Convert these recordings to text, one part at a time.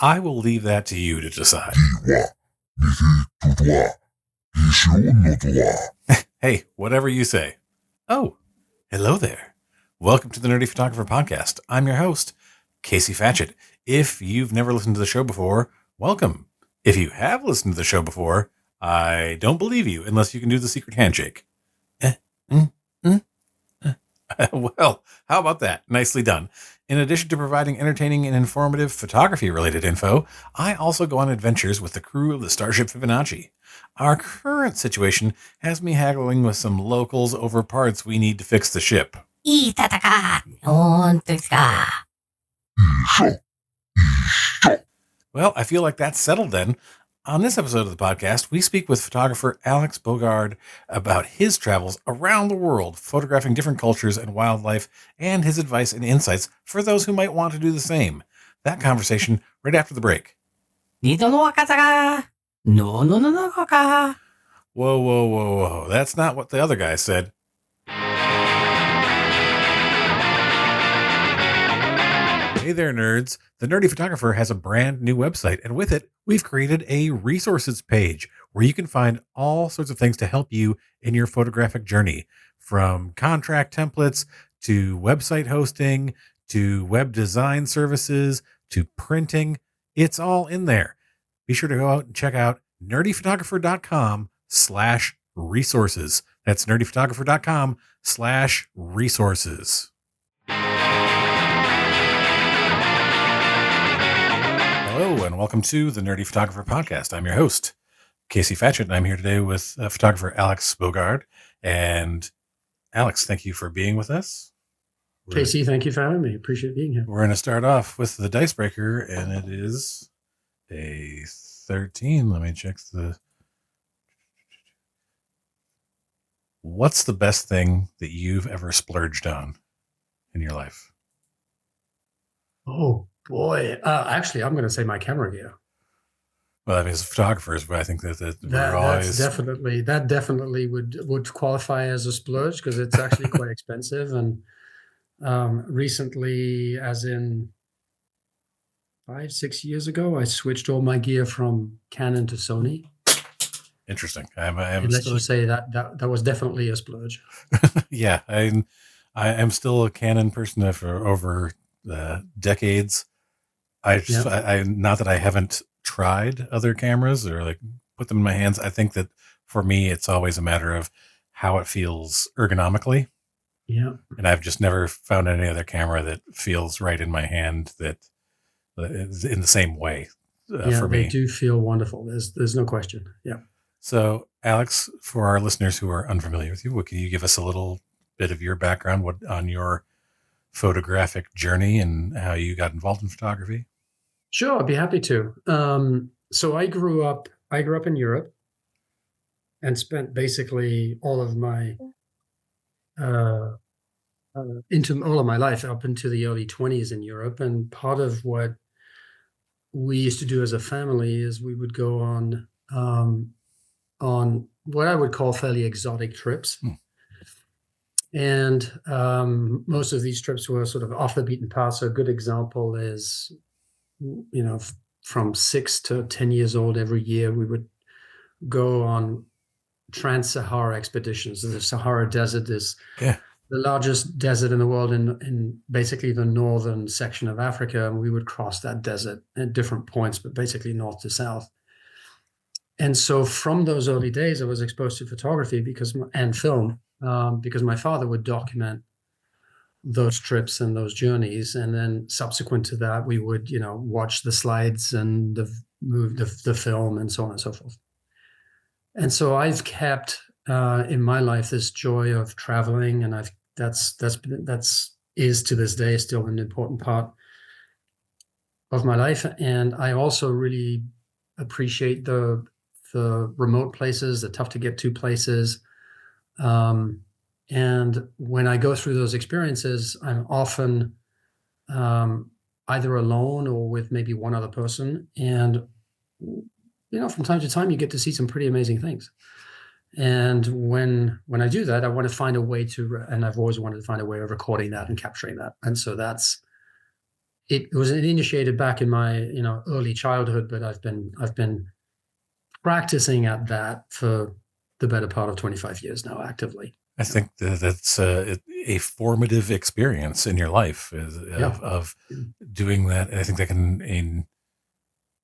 I will leave that to you to decide. Hey, whatever you say. Oh, hello there. Welcome to the Nerdy Photographer Podcast. I'm your host, Casey Fatchett. If you've never listened to the show before, welcome. If you have listened to the show before, I don't believe you unless you can do the secret handshake. Well, how about that? Nicely done. In addition to providing entertaining and informative photography-related info, I also go on adventures with the crew of the Starship Fibonacci. Our current situation has me haggling with some locals over parts we need to fix the ship. Well, I feel like that's settled then. On this episode of the podcast, we speak with photographer Alex Bogaard about his travels around the world, photographing different cultures and wildlife, and his advice and insights for those who might want to do the same. That conversation right after the break. Whoa. That's not what the other guy said. Hey there, nerds. The Nerdy Photographer has a brand new website, and with it, we've created a resources page where you can find all sorts of things to help you in your photographic journey, from contract templates to website hosting to web design services to printing. It's all in there. Be sure to go out and check out nerdyphotographer.com/resources. That's nerdyphotographer.com/resources. Hello, and welcome to the Nerdy Photographer Podcast. I'm your host, Casey Fatchett, and I'm here today with photographer Alex Bogaard. And Alex, thank you for being with us. Casey, thank you for having me. Appreciate being here. We're going to start off with the dice breaker, and it is a 13. Let me check the... What's the best thing that you've ever splurged on in your life? Oh, boy. Actually, I'm going to say my camera gear. Well, I mean, as photographers, but I think that we're always... That definitely would qualify as a splurge because it's actually quite expensive. And recently, as in 5-6 years ago, I switched all my gear from Canon to Sony. Interesting. Let's just say that was definitely a splurge. Yeah, I am still a Canon person for over decades. I not that I haven't tried other cameras or like put them in my hands. I think that for me, it's always a matter of how it feels ergonomically. Yeah. And I've just never found any other camera that feels right in my hand that is in the same way for me. They do feel wonderful. There's no question. Yeah. So, Alex, for our listeners who are unfamiliar with you, can you give us a little bit of your background on your photographic journey and how you got involved in photography? Sure, I'd be happy to. So I grew up in Europe and spent basically all of my into all of my life up into the early 20s in Europe. And part of what we used to do as a family is we would go on what I would call fairly exotic trips. And most of these trips were sort of off the beaten path. So a good example is, from 6 to 10 years old, every year we would go on trans-Sahara expeditions. The Sahara Desert is the largest desert in the world in basically the northern section of Africa. And we would cross that desert at different points, but basically north to south. And so from those early days, I was exposed to photography and film. Because my father would document those trips and those journeys. And then subsequent to that, we would, watch the slides and the film and so on and so forth. And so I've kept in my life this joy of traveling, and that's to this day still an important part of my life. And I also really appreciate the remote places, the tough to get to places. And when I go through those experiences, I'm often either alone or with maybe one other person. And, from time to time, you get to see some pretty amazing things. And when I do that, I want to find a way and I've always wanted to find a way of recording that and capturing that. And so that's it was initiated back in my early childhood, but I've been practicing at that for the better part of 25 years now, actively. I think that that's a formative experience in your life Yeah. of doing that. And I think that can, in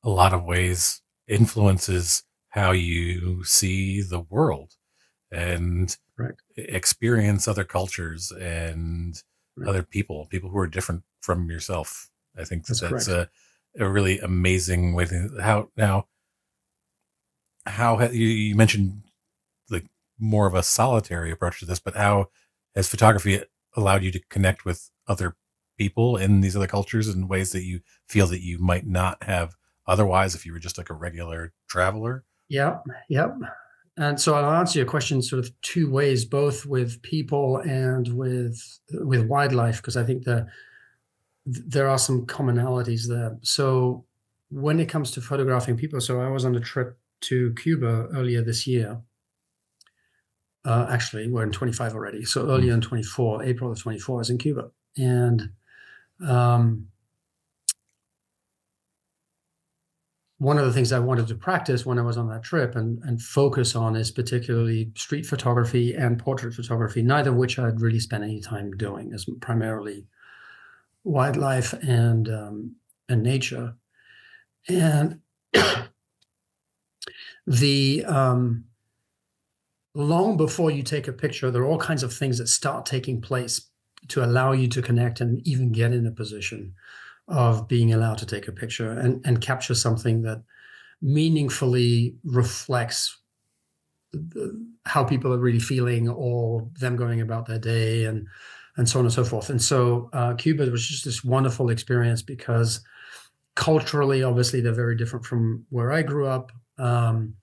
a lot of ways, influences how you see the world and Right. experience other cultures and Right. other people who are different from yourself. I think that That's that's correct. a really amazing way to you mentioned like more of a solitary approach to this, but how has photography allowed you to connect with other people in these other cultures in ways that you feel that you might not have otherwise if you were just like a regular traveler? Yeah. Yep. And so I'll answer your question sort of two ways, both with people and with wildlife, because I think there are some commonalities there. So when it comes to photographing people, so I was on a trip to Cuba earlier this year. Actually, we're in 25 already. So Mm. earlier in 24, April of 24, I was in Cuba. And um, one of the things I wanted to practice when I was on that trip and focus on is particularly street photography and portrait photography, neither of which I'd really spent any time doing, as primarily wildlife and nature. And the long before you take a picture, there are all kinds of things that start taking place to allow you to connect and even get in a position of being allowed to take a picture and capture something that meaningfully reflects how people are really feeling or them going about their day and so on and so forth. And so Cuba was just this wonderful experience because culturally, obviously, they're very different from where I grew up. I'm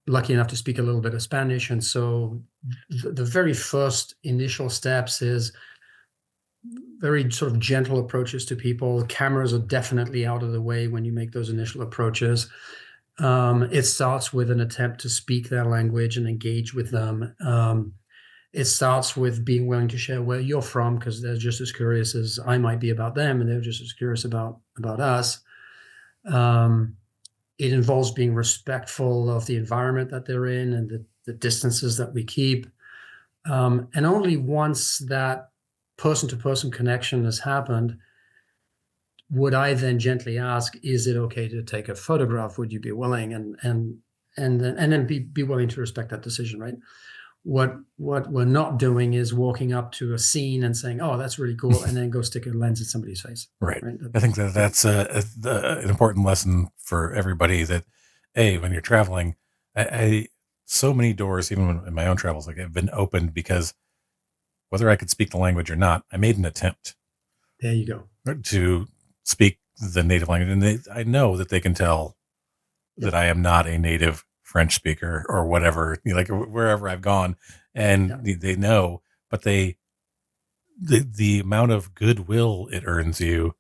lucky enough to speak a little bit of Spanish, and so the very first initial steps is very sort of gentle approaches to people. Cameras are definitely out of the way when you make those initial approaches. It starts with an attempt to speak their language and engage with them. It starts with being willing to share where you're from, because they're just as curious as I might be about them, and they're just as curious about us. It involves being respectful of the environment that they're in and the distances that we keep. And only once that person-to-person connection has happened would I then gently ask, is it okay to take a photograph? Would you be willing? And then be willing to respect that decision, right? What we're not doing is walking up to a scene and saying, "Oh, that's really cool," and then go stick a lens in somebody's face. Right. Right? I think that that's an important lesson for everybody that, hey, when you're traveling, so many doors, even in my own travels, like have been opened because whether I could speak the language or not, I made an attempt There you go. to speak the native language. And I know that they can tell that I am not a native French speaker or whatever, like wherever I've gone, and they know, but the amount of goodwill it earns you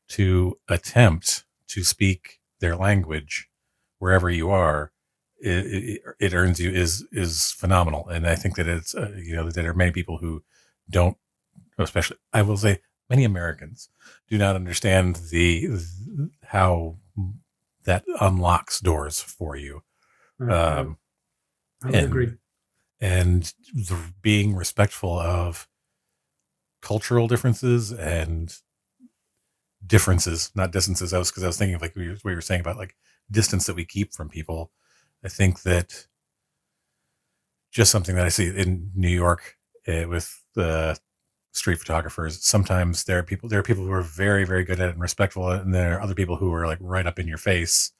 to attempt to speak their language wherever you are, it earns you is phenomenal. And I think that it's that there are many people who don't, especially I will say many Americans do not understand the how that unlocks doors for you. I would And agree. being respectful of cultural differences and differences, not distances. Because I was thinking of like we were saying about like distance that we keep from people. I think that just something that I see in New York with the street photographers. Sometimes there are people who are very, very good at it and respectful, and there are other people who are like right up in your face.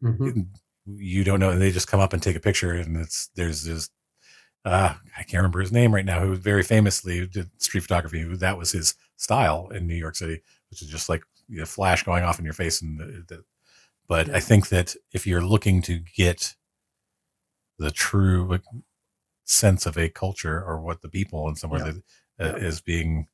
Mm-hmm. You don't know, and they just come up and take a picture, and there's this. I can't remember his name right now. Who very famously did street photography. That was his style in New York City, which is just like flash going off in your face. But I think that if you're looking to get the true sense of a culture or what the people in somewhere that is being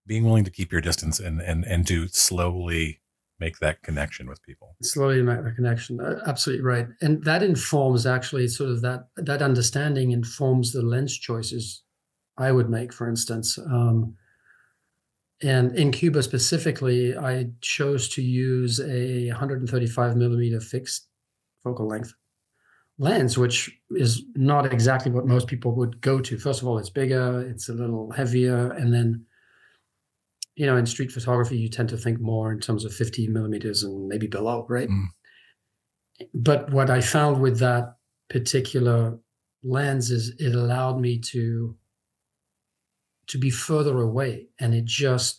willing to keep your distance and to slowly make that connection with people. Slowly make the connection. Absolutely right. And that informs actually sort of that understanding informs the lens choices I would make, for instance. And in Cuba specifically, I chose to use a 135 millimeter fixed focal length lens, which is not exactly what most people would go to. First of all, it's bigger, it's a little heavier, and then, in street photography, you tend to think more in terms of 50 millimeters and maybe below, right? Mm. But what I found with that particular lens is it allowed me to be further away, and it changes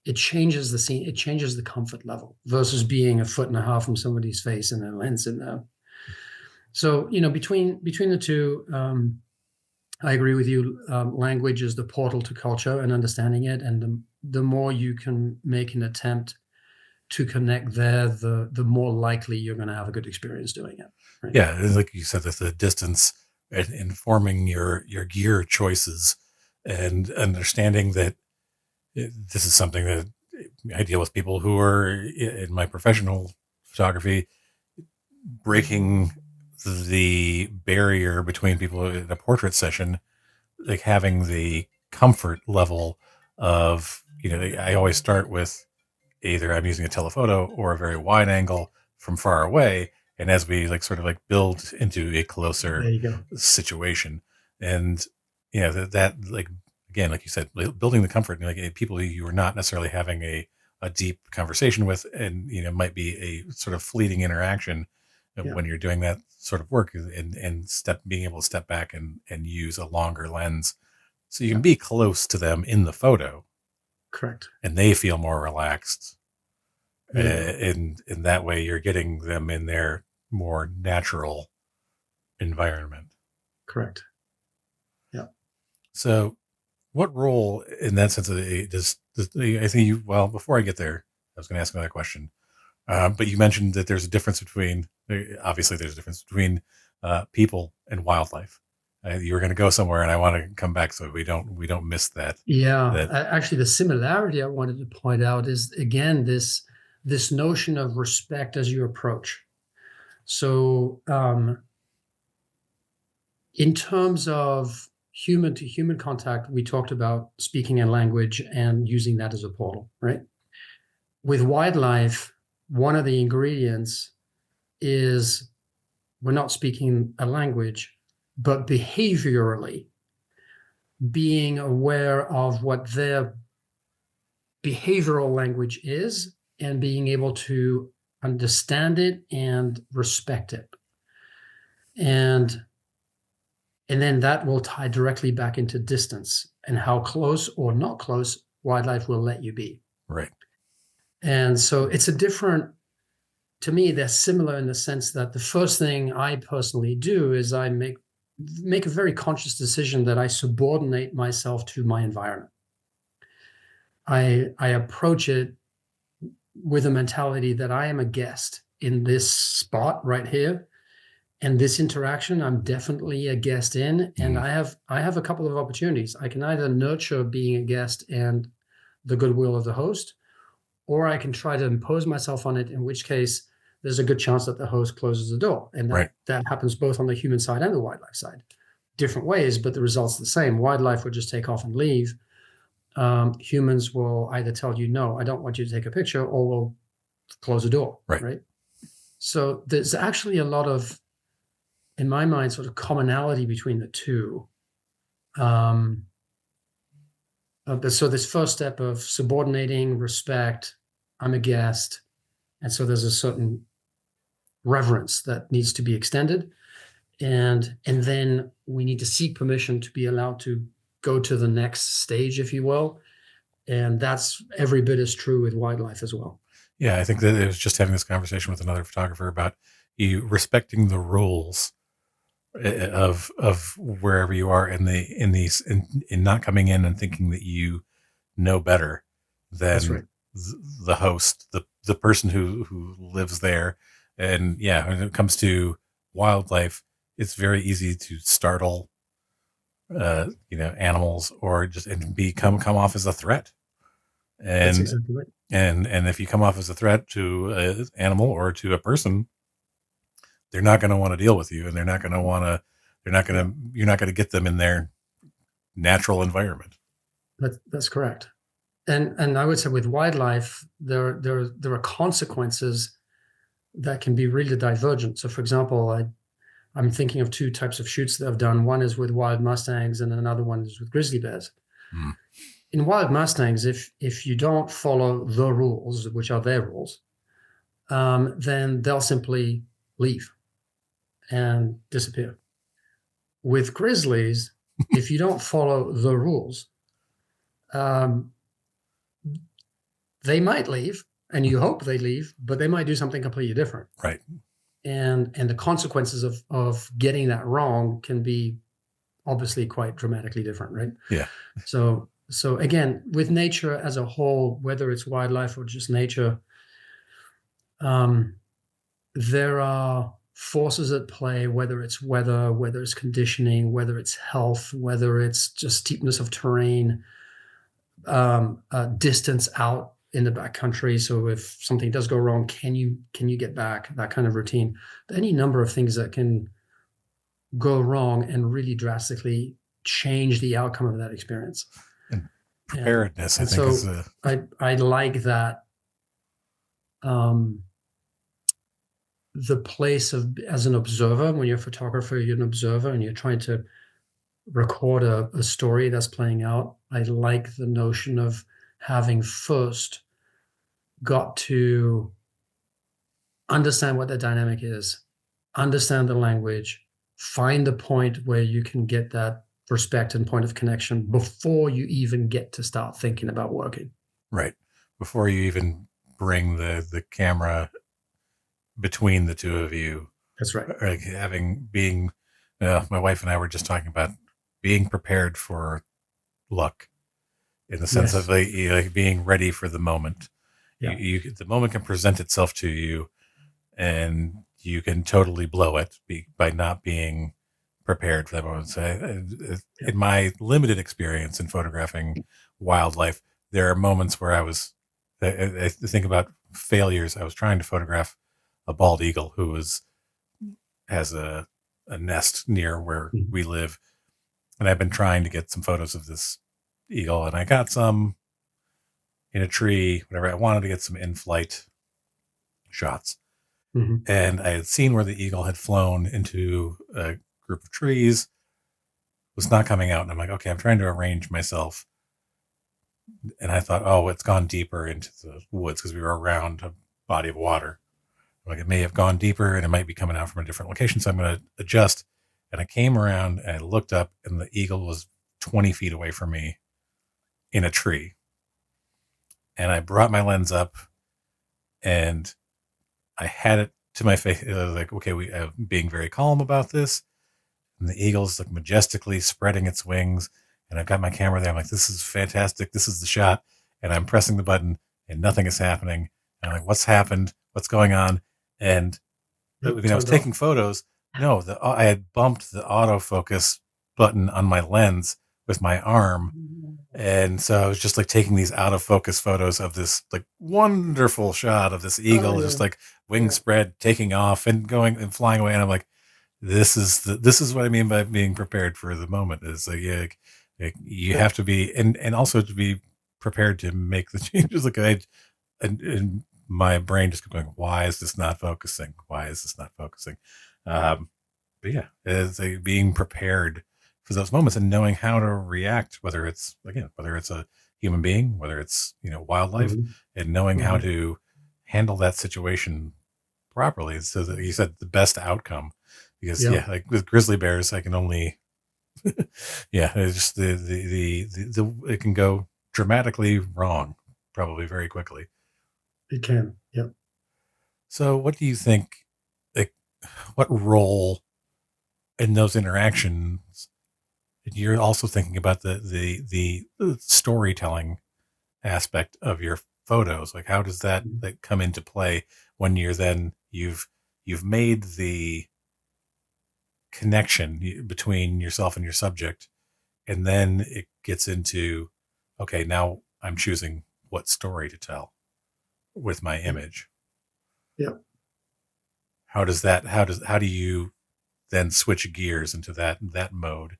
the scene, it changes the comfort level versus being a foot and a half from somebody's face and a lens in there. So, between the two, I agree with you. Language is the portal to culture and understanding it, and the more you can make an attempt to connect there, the more likely you're going to have a good experience doing it. Right? Yeah, like you said, that the distance and informing your gear choices and understanding that this is something that I deal with people who are in my professional photography, breaking the barrier between people in a portrait session, like having the comfort level of, I always start with either I'm using a telephoto or a very wide angle from far away. And as we sort of build into a closer situation, and that again, like you said, building the comfort, people who you are not necessarily having a deep conversation with, and might be a sort of fleeting interaction when you're doing that sort of work, and being able to step back and use a longer lens, so you can be close to them in the photo. Correct. And they feel more relaxed. And in that way, you're getting them in their more natural environment. Correct. Yeah. So what role in that sense does I think before I get there, I was going to ask another question. But you mentioned that there's a difference between, obviously there's a difference between people and wildlife. You were going to go somewhere, and I want to come back so we don't miss that. Yeah, actually, the similarity I wanted to point out is, again, this notion of respect as you approach. So, in terms of human to human contact, we talked about speaking a language and using that as a portal, right? With wildlife, one of the ingredients is we're not speaking a language, but behaviorally being aware of what their behavioral language is and being able to understand it and respect it. And then that will tie directly back into distance and how close or not close wildlife will let you be. Right. And so it's to me, they're similar in the sense that the first thing I personally do is I make a very conscious decision that I subordinate myself to my environment. I approach it with a mentality that I am a guest in this spot right here, and this interaction I'm definitely a guest in, and I have a couple of opportunities. I can either nurture being a guest and the goodwill of the host, or I can try to impose myself on it, in which case there's a good chance that the host closes the door. And that happens both on the human side and the wildlife side. Different ways, but the result's the same. Wildlife would just take off and leave. Humans will either tell you, no, I don't want you to take a picture, or will close the door, right? So there's actually a lot of, in my mind, sort of commonality between the two. So this first step of subordinating, respect, I'm a guest, and so there's a certain reverence that needs to be extended, and then we need to seek permission to be allowed to go to the next stage, if you will, and that's every bit as true with wildlife as well. Yeah, I think that I was just having this conversation with another photographer about you respecting the rules of wherever you are in not coming in and thinking that you know better than the host, the person who lives there. And yeah, when it comes to wildlife, it's very easy to startle animals, or just come off as a threat. And that's exactly right. And if you come off as a threat to an animal or to a person, they're not going to want to deal with you, and you're not going to get them in their natural environment. That's correct. And I would say with wildlife, there are consequences that can be really divergent. So, for example, I'm thinking of two types of shoots that I've done. One is with wild mustangs, and another one is with grizzly bears. Mm. In wild mustangs, if you don't follow the rules, which are their rules, then they'll simply leave and disappear. With grizzlies, if you don't follow the rules, they might leave, and you hope they leave, but they might do something completely different. Right. And the consequences of getting that wrong can be obviously quite dramatically different, right? Yeah. So again, with nature as a whole, whether it's wildlife or just nature, there are forces at play, whether it's weather, whether it's conditioning, whether it's health, whether it's just steepness of terrain, distance out in the backcountry. So if something does go wrong, can you get back? That kind of routine. Any number of things that can go wrong and really drastically change the outcome of that experience. And preparedness, and I think, is I like that. The place of as an observer, when you're a photographer, you're an observer and you're trying to record a story that's playing out. I like the notion of having first got to understand what the dynamic is, understand the language, find the point where you can get that respect and point of connection before you even get to start thinking about working. Right. Before you even bring the camera between the two of you. That's right. Like my wife and I were just talking about being prepared for luck, in the sense of like being ready for the moment. Yeah. The moment can present itself to you, and you can totally blow it by not being prepared for that moment. So in my limited experience in photographing wildlife, there are moments where I think about failures. I was trying to photograph a bald eagle who has a nest near where we live. And I've been trying to get some photos of this eagle, and I got some in a tree, whatever. I wanted to get some in-flight shots. Mm-hmm. And I had seen where the eagle had flown into a group of trees, was not coming out. And I'm like, okay, I'm trying to arrange myself. And I thought, oh, it's gone deeper into the woods because we were around a body of water. Like, it may have gone deeper and it might be coming out from a different location. So I'm going to adjust. And I came around and I looked up, and the eagle was 20 feet away from me in a tree. And I brought my lens up and I had it to my face. I was like, okay, I'm being very calm about this. And the eagle's like majestically spreading its wings. And I've got my camera there. I'm like, this is fantastic. This is the shot. And I'm pressing the button and nothing is happening. And I'm like, what's happened? What's going on? And I was taking photos. No, I had bumped the autofocus button on my lens with my arm. And so I was just like taking these out of focus photos of this like wonderful shot of this eagle, just like wings spread, taking off and going and flying away. And I'm like, this is what I mean by being prepared for the moment. Is like, you have to be, and also to be prepared to make the changes. Like and my brain just kept going, why is this not focusing? Why is this not focusing? But yeah, it's like being prepared for those moments and knowing how to react, whether it's a human being, whether it's, wildlife, and knowing how to handle that situation properly. So that you said the best outcome, because like with grizzly bears, I can only, it's just it can go dramatically wrong, probably very quickly. It can. Yep. So what do you think, like, what role in those interactions? You're also thinking about the storytelling aspect of your photos. Like, how does that like come into play when you've made the connection between yourself and your subject, and then it gets into, okay, now I'm choosing what story to tell with my image. Yep. How do you then switch gears into that mode?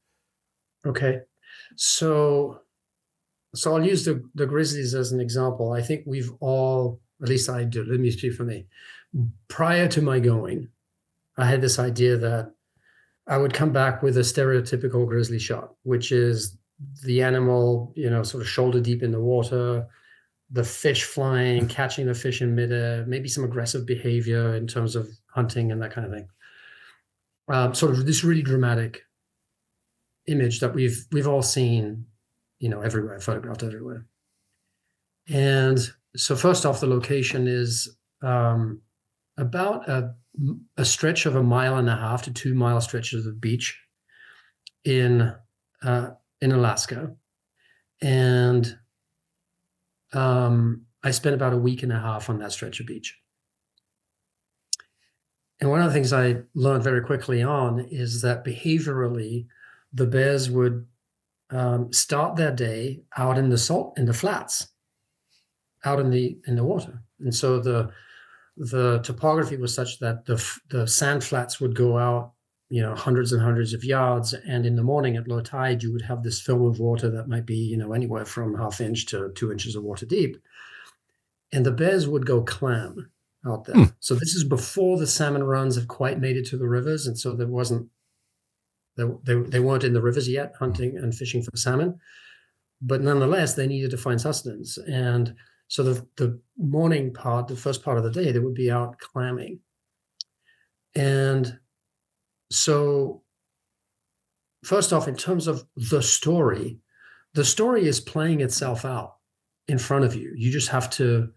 Okay. So So I'll use the grizzlies as an example. I think we've all, at least I do, let me speak for me. Prior to my going, I had this idea that I would come back with a stereotypical grizzly shot, which is the animal, sort of shoulder deep in the water, the fish flying, catching the fish in midair, maybe some aggressive behavior in terms of hunting and that kind of thing. Sort of this really dramatic image that we've all seen, everywhere, photographed everywhere. And so first off, the location is about a stretch of 1.5 to 2 mile stretches of beach in Alaska. And I spent about 1.5 weeks on that stretch of beach. And one of the things I learned very quickly on is that behaviorally, the bears would start their day out in the flats, out in the water. And so the topography was such that the sand flats would go out, hundreds and hundreds of yards. And in the morning at low tide, you would have this film of water that might be, anywhere from 1/2 inch to 2 inches of water deep. And the bears would go clam out there. So this is before the salmon runs have quite made it to the rivers. And so they weren't in the rivers yet hunting and fishing for salmon. But nonetheless, they needed to find sustenance. And so the morning part, the first part of the day, they would be out clamming. And so first off, in terms of the story is playing itself out in front of you. You just have to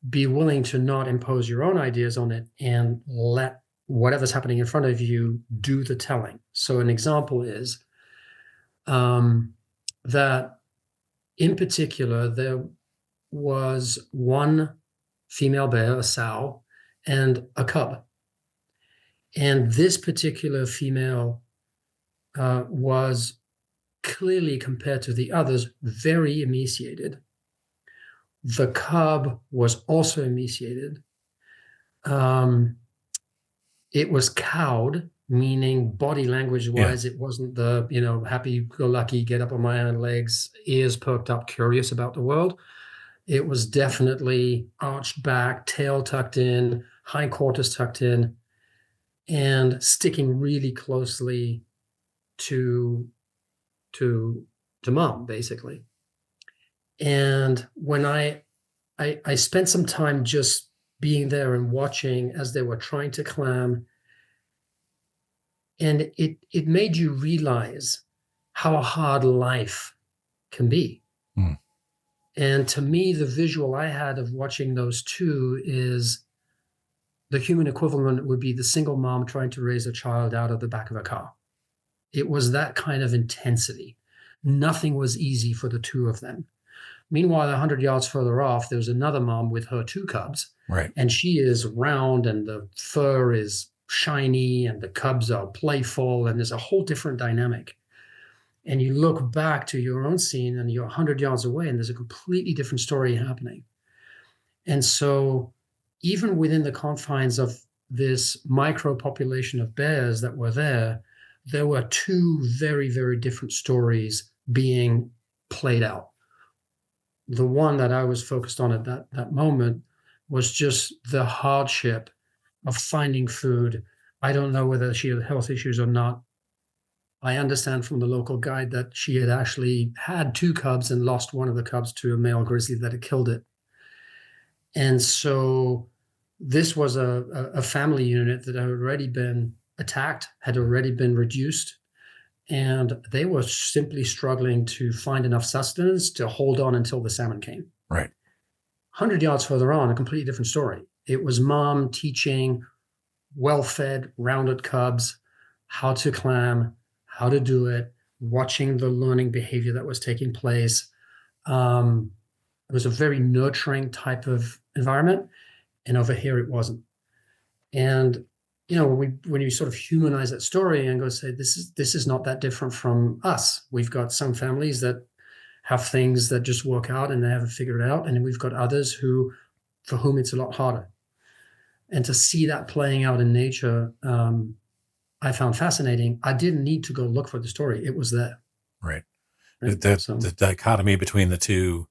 be willing to not impose your own ideas on it and let whatever's happening in front of you do the telling. So an example is that in particular, there was one female bear, a sow, and a cub. And this particular female was clearly, compared to the others, very emaciated. The cub was also emaciated. It was cowed, meaning body language-wise, It wasn't the, happy-go-lucky, get up on my hind legs, ears perked up, curious about the world. It was definitely arched back, tail tucked in, hindquarters tucked in, and sticking really closely to mom, basically. And when I spent some time just being there and watching as they were trying to clam, and it made you realize how hard life can be. And to me, the visual I had of watching those two is the human equivalent would be the single mom trying to raise a child out of the back of a car. It was that kind of intensity. Nothing was easy for the two of them. Meanwhile, 100 yards further off, there was another mom with her 2 cubs. Right. And she is round and the fur is shiny and the cubs are playful and there's a whole different dynamic. And you look back to your own scene and you're 100 yards away and there's a completely different story happening. And so even within the confines of this micro population of bears that were there were 2 very, very different stories being played out. The one that I was focused on at that moment was just the hardship of finding food. I don't know whether she had health issues or not. I understand from the local guide that she had actually had 2 cubs and lost one of the cubs to a male grizzly that had killed it. And so this was a family unit that had already been attacked, had already been reduced, and they were simply struggling to find enough sustenance to hold on until the salmon came. Right. 100 yards further on, a completely different story. It was mom teaching well-fed, rounded cubs how to clam, how to do it, watching the learning behavior that was taking place. It was a very nurturing type of environment, and over here it wasn't. And when you sort of humanize that story and go say, this is not that different from us. We've got some families that have things that just work out and they haven't figured it out, and then we've got others for whom it's a lot harder. And to see that playing out in nature, I found fascinating. I didn't need to go look for the story. It was there. Right. right? the dichotomy between the two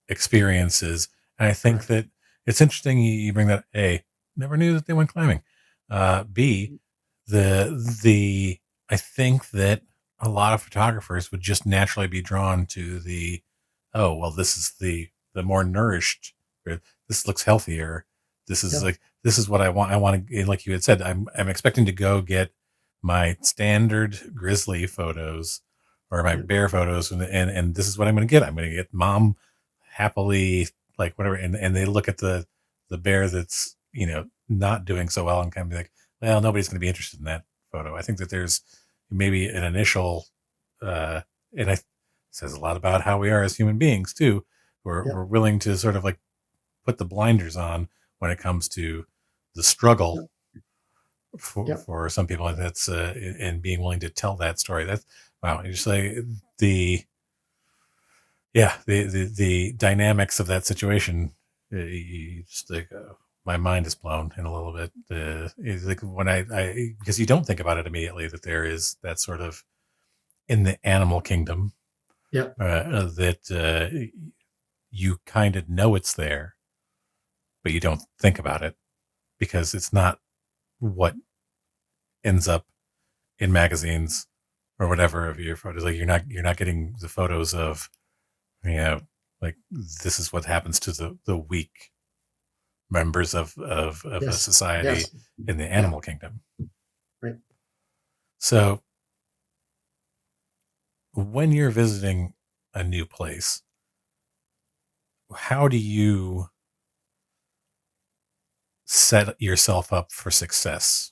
experiences. And I think that it's interesting you bring that. A, never knew that they went climbing. B, the I think that a lot of photographers would just naturally be drawn to the, oh well, this is the more nourished, or this looks healthier. This is Yeah. like, this is what I want. I want to, like you had said, I'm expecting to go get my standard grizzly photos or my bear photos, and this is what I'm going to get. I'm going to get mom happily, like whatever, and they look at the bear that's, not doing so well, and kind of be like, well, nobody's going to be interested in that photo. I think that there's maybe an initial, and I says a lot about how we are as human beings too. We're willing to sort of like put the blinders on when it comes to the struggle for some people. That's and being willing to tell that story. That's, wow. You just like the dynamics of that situation. You just like, my mind is blown in a little bit. It's like when I because you don't think about it immediately that there is that sort of, in the animal kingdom, that you kind of know it's there, but you don't think about it because it's not what ends up in magazines or whatever of your photos. Like you're not getting the photos of, like, this is what happens to the weak members of a society in the animal kingdom. Right. So when you're visiting a new place, how do you set yourself up for success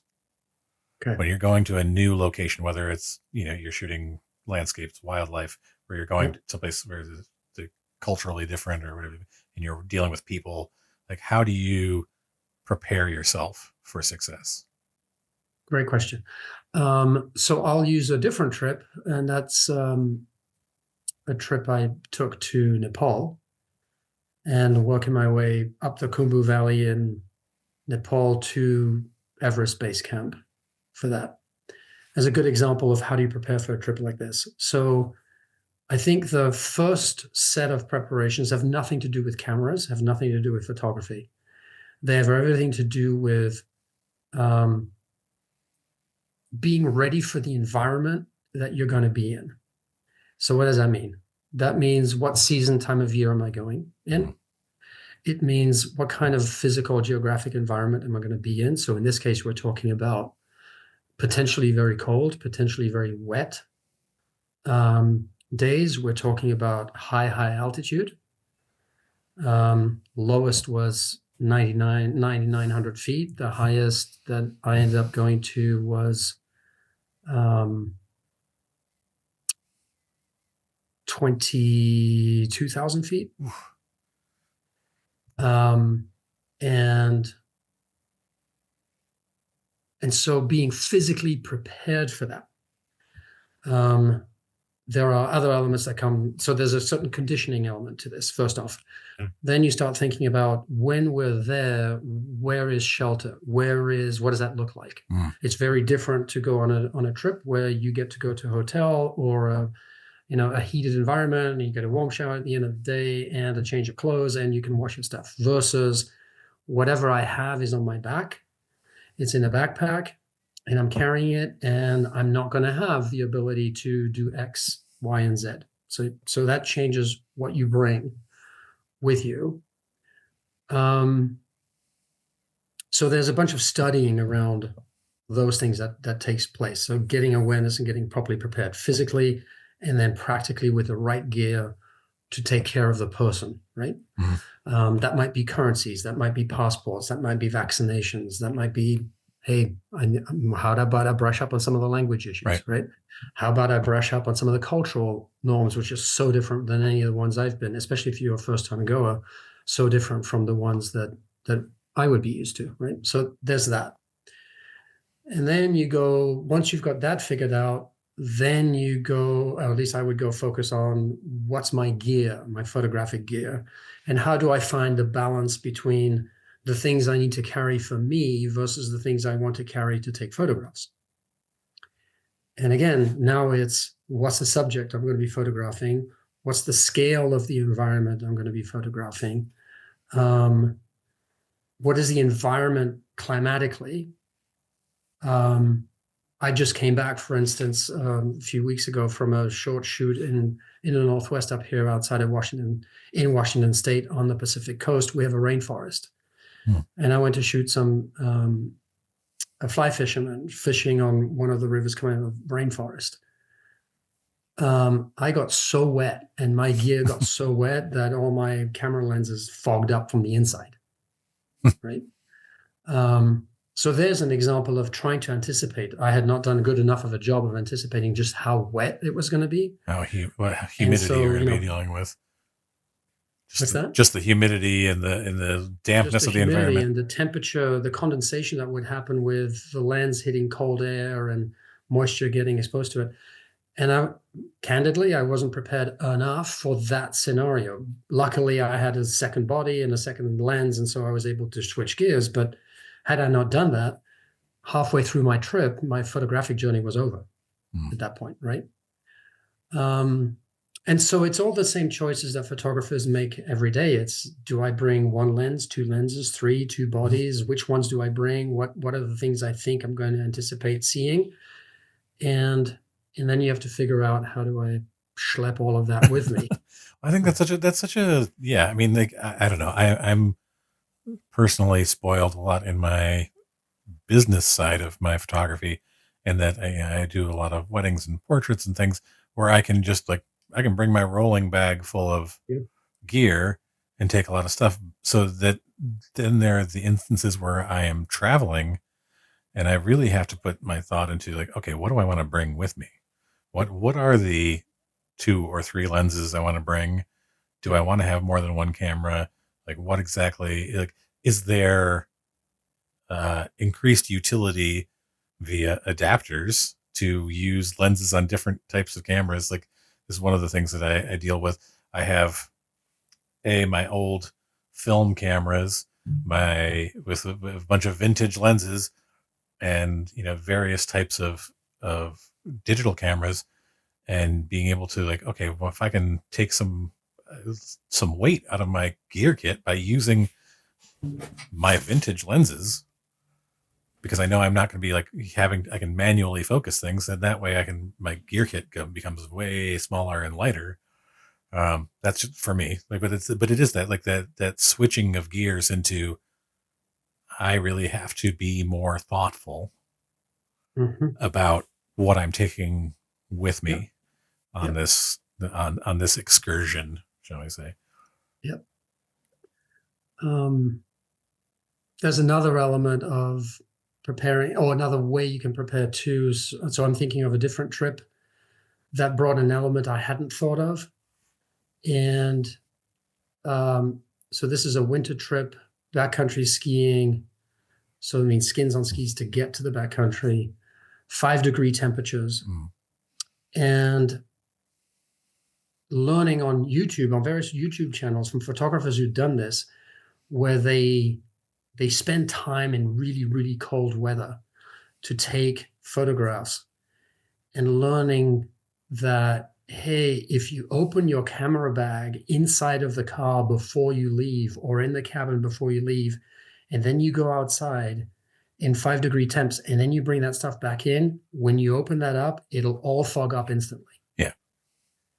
when you're going to a new location, whether it's, you're shooting landscapes, wildlife, or you're going to someplace where the culturally different or whatever, and you're dealing with people? Like, how do you prepare yourself for success? Great question. So I'll use a different trip, and that's a trip I took to Nepal, and working my way up the Khumbu Valley in Nepal to Everest Base Camp for that, as a good example of how do you prepare for a trip like this. So I think the first set of preparations have nothing to do with cameras, have nothing to do with photography. They have everything to do with being ready for the environment that you're going to be in. So what does that mean? That means, what season, time of year am I going in? It means, what kind of physical geographic environment am I going to be in? So in this case, we're talking about potentially very cold, potentially very wet days. We're talking about high altitude. Lowest was 9,900 feet. The highest that I ended up going to was 22,000 feet. And so being physically prepared for that. There are other elements that come. So there's a certain conditioning element to this, first off. Then you start thinking about, when we're there, where is shelter? What does that look like? It's very different to go on a trip where you get to go to a hotel or a heated environment, and you get a warm shower at the end of the day and a change of clothes, and you can wash your stuff, versus whatever I have is on my back. It's in a backpack, and I'm carrying it, and I'm not going to have the ability to do X, Y, and Z. So that changes what you bring with you. So there's a bunch of studying around those things that takes place. So getting awareness and getting properly prepared physically, and then practically with the right gear to take care of the person, right? That might be currencies, that might be passports, that might be vaccinations, that might be, hey, how about I brush up on some of the language issues, right? How about I brush up on some of the cultural norms, which are so different than any of the ones I've been, especially if you're a first-time goer, so different from the ones that I would be used to, right? So there's that. And then you go, once you've got that figured out, then you go, or at least I would go focus on, what's my gear, my photographic gear, and how do I find the balance between the things I need to carry for me versus the things I want to carry to take photographs. And again, now it's what's the subject I'm going to be photographing? What's the scale of the environment I'm going to be photographing? What is the environment climatically? I just came back, for instance, a few weeks ago from a short shoot in the Northwest up here outside of Washington, in Washington State on the Pacific coast. We have a rainforest. And I went to shoot some a fly fisherman fishing on one of the rivers coming out of the rainforest. I got so wet and my gear got so wet that all my camera lenses fogged up from the inside. Right. So there's an example of trying to anticipate. I had not done good enough of a job of anticipating just how wet it was going to be. What humidity you're going to be dealing with. Just the humidity and the dampness of the environment. And the temperature, the condensation that would happen with the lens hitting cold air and moisture getting exposed to it. And candidly, I wasn't prepared enough for that scenario. Luckily, I had a second body and a second lens, and so I was able to switch gears. But had I not done that, halfway through my trip, my photographic journey was over at that point, right? And so it's all the same choices that photographers make every day. It's, do I bring one lens, two lenses, three, two bodies? Which ones do I bring? What are the things I think I'm going to anticipate seeing? And then you have to figure out, how do I schlep all of that with me? I think that's such a yeah. I mean, like, I don't know. I'm personally spoiled a lot in my business side of my photography, and that I do a lot of weddings and portraits and things where I can just I can bring my rolling bag full of gear and take a lot of stuff. So that then there are the instances where I am traveling and I really have to put my thought into okay, what do I want to bring with me? What are the 2 or 3 lenses I want to bring? Do I want to have more than one camera? What exactly, is there increased utility via adapters to use lenses on different types of cameras? This is one of the things that I deal with. I have my old film cameras, with a bunch of vintage lenses, and various types of digital cameras, and being able to okay, well, if I can take some weight out of my gear kit by using my vintage lenses, because I know I'm not going to be I can manually focus things, and that way my gear kit becomes way smaller and lighter. That's just for me. But it is that switching of gears into, I really have to be more thoughtful about what I'm taking with me on this excursion, shall I say? Yep. There's another element of preparing, or another way you can prepare too. So I'm thinking of a different trip that brought an element I hadn't thought of. And so this is a winter trip, backcountry skiing. So it means skins on skis to get to the backcountry, 5-degree temperatures, and learning on YouTube, on various YouTube channels from photographers who've done this, where they spend time in really, really cold weather to take photographs, and learning that, hey, if you open your camera bag inside of the car before you leave, or in the cabin before you leave, and then you go outside in 5-degree temps, and then you bring that stuff back in, when you open that up, it'll all fog up instantly. Yeah.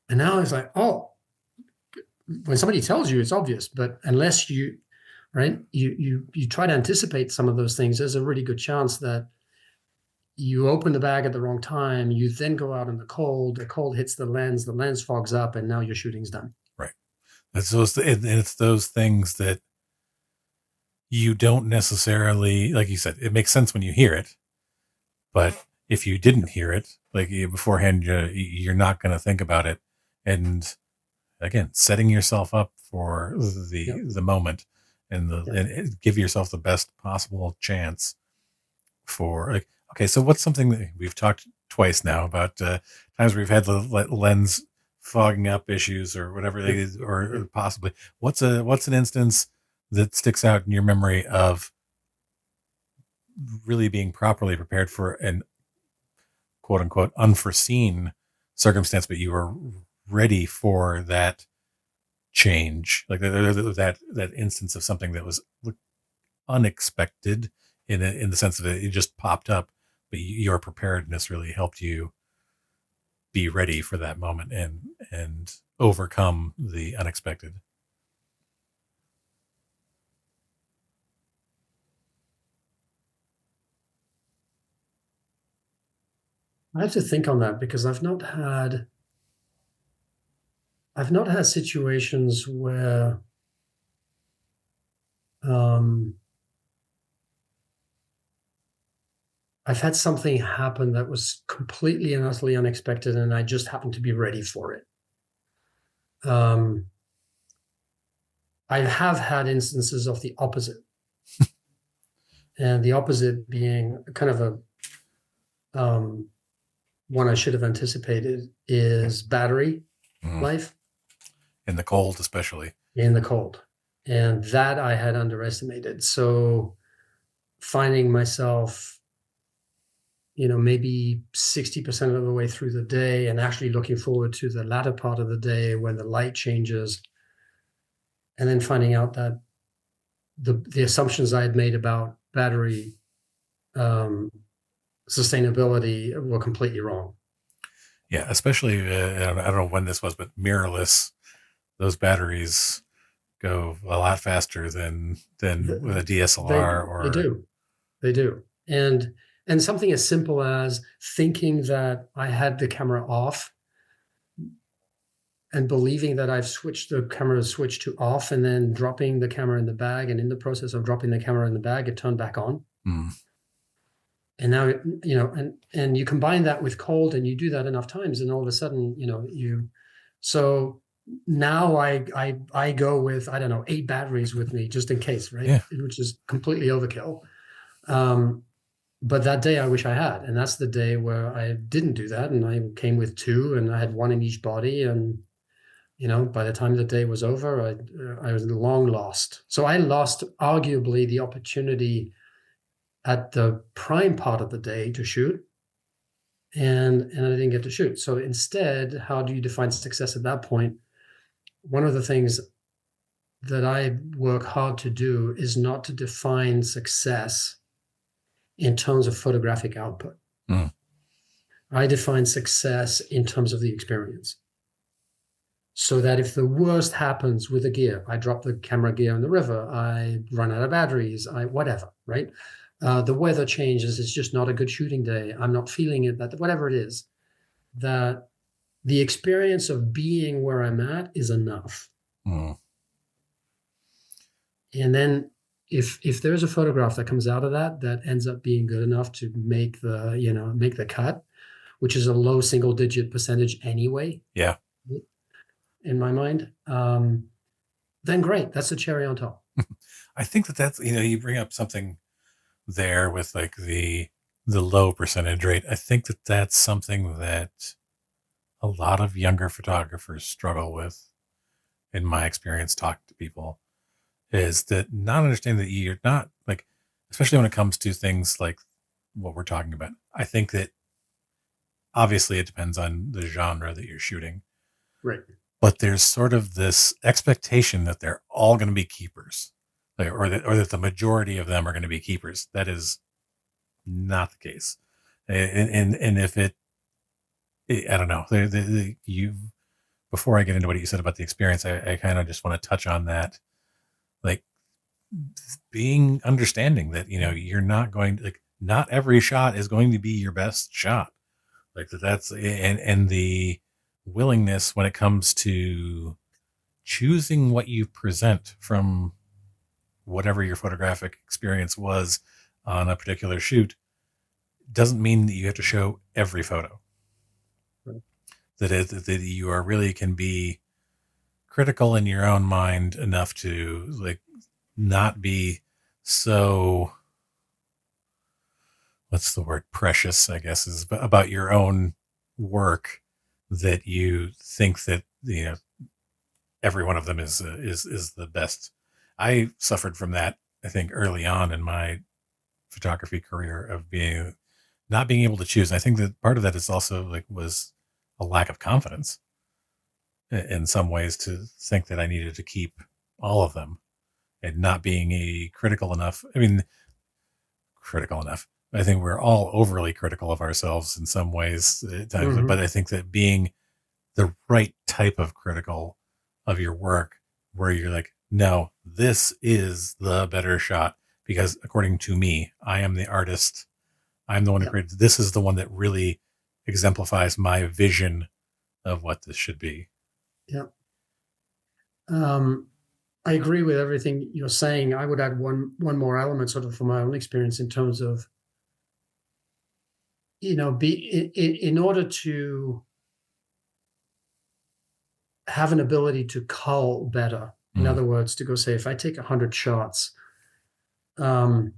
And now it's like, oh, when somebody tells you, it's obvious, but unless you try to anticipate some of those things, there's a really good chance that you open the bag at the wrong time, you then go out in the cold hits the lens fogs up, and now your shooting's done. Right. It's those things that you don't necessarily, like you said, it makes sense when you hear it, but if you didn't hear it beforehand, you're not going to think about it. And again, setting yourself up for the moment, and give yourself the best possible chance for okay. So what's something that we've talked twice now about times we've had the lens fogging up issues or whatever it is, or possibly what's an instance that sticks out in your memory of really being properly prepared for an quote unquote unforeseen circumstance, but you were ready for that change, like that instance of something that was unexpected in the sense that it just popped up, but your preparedness really helped you be ready for that moment and overcome the unexpected. I have to think on that because I've not had situations where I've had something happen that was completely and utterly unexpected, and I just happened to be ready for it. I have had instances of the opposite, and the opposite being kind of a one I should have anticipated is battery life. In the cold, especially. In the cold. And that I had underestimated. So finding myself, maybe 60% of the way through the day and actually looking forward to the latter part of the day when the light changes, and then finding out that the assumptions I had made about battery sustainability were completely wrong. Yeah, especially, I don't know when this was, but mirrorless, those batteries go a lot faster than with a DSLR. They do. And something as simple as thinking that I had the camera off and believing that I've switched the camera switch to off, and then dropping the camera in the bag, and in the process of dropping the camera in the bag, it turned back on. And now, and you combine that with cold, and you do that enough times, and all of a sudden, so now I go with, I don't know, 8 batteries with me just in case, right? Yeah. Which is completely overkill. But that day I wish I had, and that's the day where I didn't do that, and I came with 2, and I had 1 in each body, and by the time the day was over, I was long lost. So I lost arguably the opportunity at the prime part of the day to shoot, and I didn't get to shoot. So instead, how do you define success at that point? One of the things that I work hard to do is not to define success in terms of photographic output. I define success in terms of the experience. So that if the worst happens with the gear, I drop the camera gear in the river, I run out of batteries, whatever, right? The weather changes, it's just not a good shooting day, I'm not feeling it, that whatever it is, that the experience of being where I'm at is enough. And then if there's a photograph that comes out of that ends up being good enough to make the cut, which is a low single-digit percentage anyway. Yeah. In my mind, then great. That's the cherry on top. I think that's, you bring up something there with like the low percentage rate. I think that's something that a lot of younger photographers struggle with, in my experience, talking to people, is that not understanding that you're not like, especially when it comes to things like what we're talking about. I think that obviously it depends on the genre that you're shooting. Right. But there's sort of this expectation that they're all going to be keepers, or that the majority of them are going to be keepers. That is not the case. And if I don't know, before I get into what you said about the experience, I kind of just want to touch on that, like being understanding that, you're not going to, like, not every shot is going to be your best shot. Like that's, and the willingness when it comes to choosing what you present from whatever your photographic experience was on a particular shoot doesn't mean that you have to show every photo. Right. That you are really can be critical in your own mind enough to like not be so, what's the word, precious, I guess, is about your own work, that you think that every one of them is the best. I suffered from that, I think, early on in my photography career, of being not being able to choose. I think that part of that is also like was a lack of confidence in some ways to think that I needed to keep all of them and not being a critical enough. I mean, critical enough. I think we're all overly critical of ourselves in some ways at times, but Hmm. I think that being the right type of critical of your work, where you're like, no, this is the better shot because according to me, I am the artist. I'm the one who Yeah. created. This is the one that really exemplifies my vision of what this should be. Yeah. Um, I agree with everything you're saying. I would add one more element, sort of from my own experience, in terms of, be in order to have an ability to cull better. In Mm, other words, to go say, if I take 100 shots, um,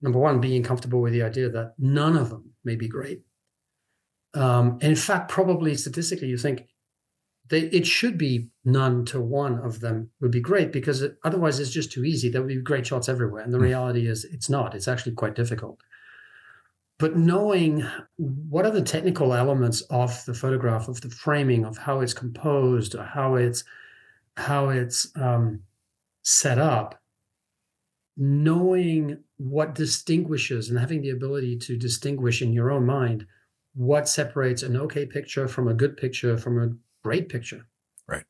number one, being comfortable with the idea that none of them may be great. And in fact, probably statistically, you think it should be none to one of them would be great, because otherwise it's just too easy. There would be great shots everywhere. And the mm, reality is it's not. It's actually quite difficult. But knowing what are the technical elements of the photograph, of the framing, of how it's composed, or how it's set up, knowing what distinguishes and having the ability to distinguish in your own mind what separates an okay picture from a good picture from a great picture. right.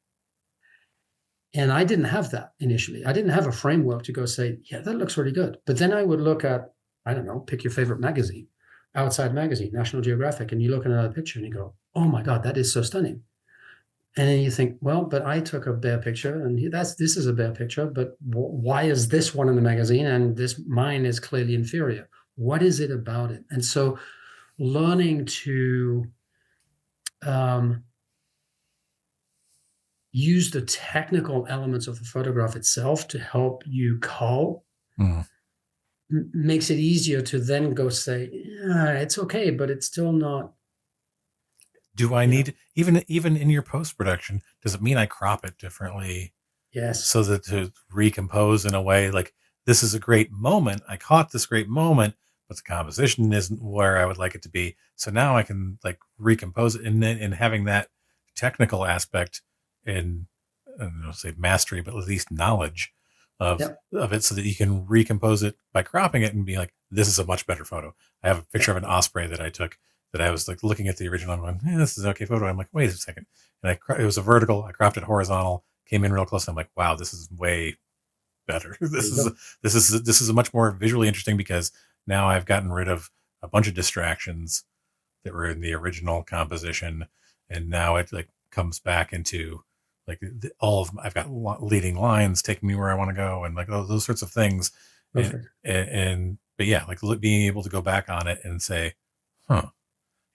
And I didn't have that initially. I didn't have a framework to go say, yeah, that looks really good. But then I would look at, I don't know, pick your favorite magazine, Outside Magazine, National Geographic, and you look at another picture and you go, oh my God, that is so stunning. And then you think, well, but I took a bear picture, and this is a bear picture, but why is this one in the magazine and this mine is clearly inferior? What is it about it? And so learning to um, use the technical elements of the photograph itself to help you cull Mm. makes it easier to then go say, yeah, it's okay, but it's still not, Do I you know, need even in your post production? Does it mean I crop it differently yes, so that to recompose in a way like this is a great moment? I caught this great moment, but the composition isn't where I would like it to be. So now I can like recompose it, and having that technical aspect and I don't know, say mastery, but at least knowledge yep, of it, so that you can recompose it by cropping it and be like, this is a much better photo. I have a picture yep, of an osprey that I took that I was like looking at the original. I'm going, this is an okay photo. I'm like, wait a second, and it was a vertical. I cropped it horizontal, came in real close. And I'm like, wow, this is way better. there you go. This is a much more visually interesting because now I've gotten rid of a bunch of distractions that were in the original composition, and now it like comes back into like all of I've got leading lines taking me where I want to go, and like those sorts of things, and, Perfect. and but yeah, like being able to go back on it and say, huh,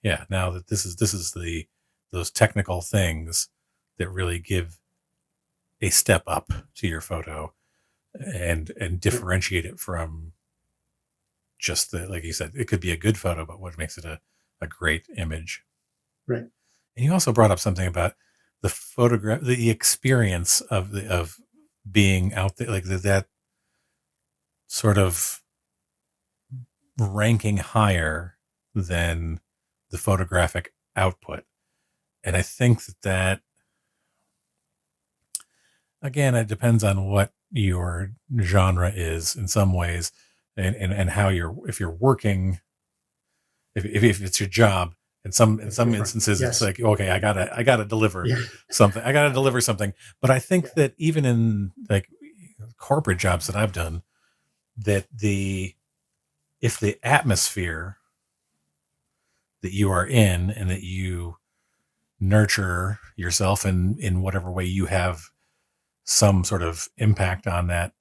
yeah, now that this is the those technical things that really give a step up to your photo and Yep, differentiate it from just the, like you said, it could be a good photo, but what makes it a great image. right. And you also brought up something about the photograph, the experience of of being out there, like that sort of ranking higher than the photographic output. And I think that again, it depends on what your genre is in some ways, and how you're if you're working if it's your job. In It's some different. instances, it's Yes. like okay, I gotta deliver Yeah. something. I gotta deliver something. But I Yeah. think that even in like corporate jobs that I've done, that the if the atmosphere that you are in and that you nurture yourself in whatever way you have some sort of impact on that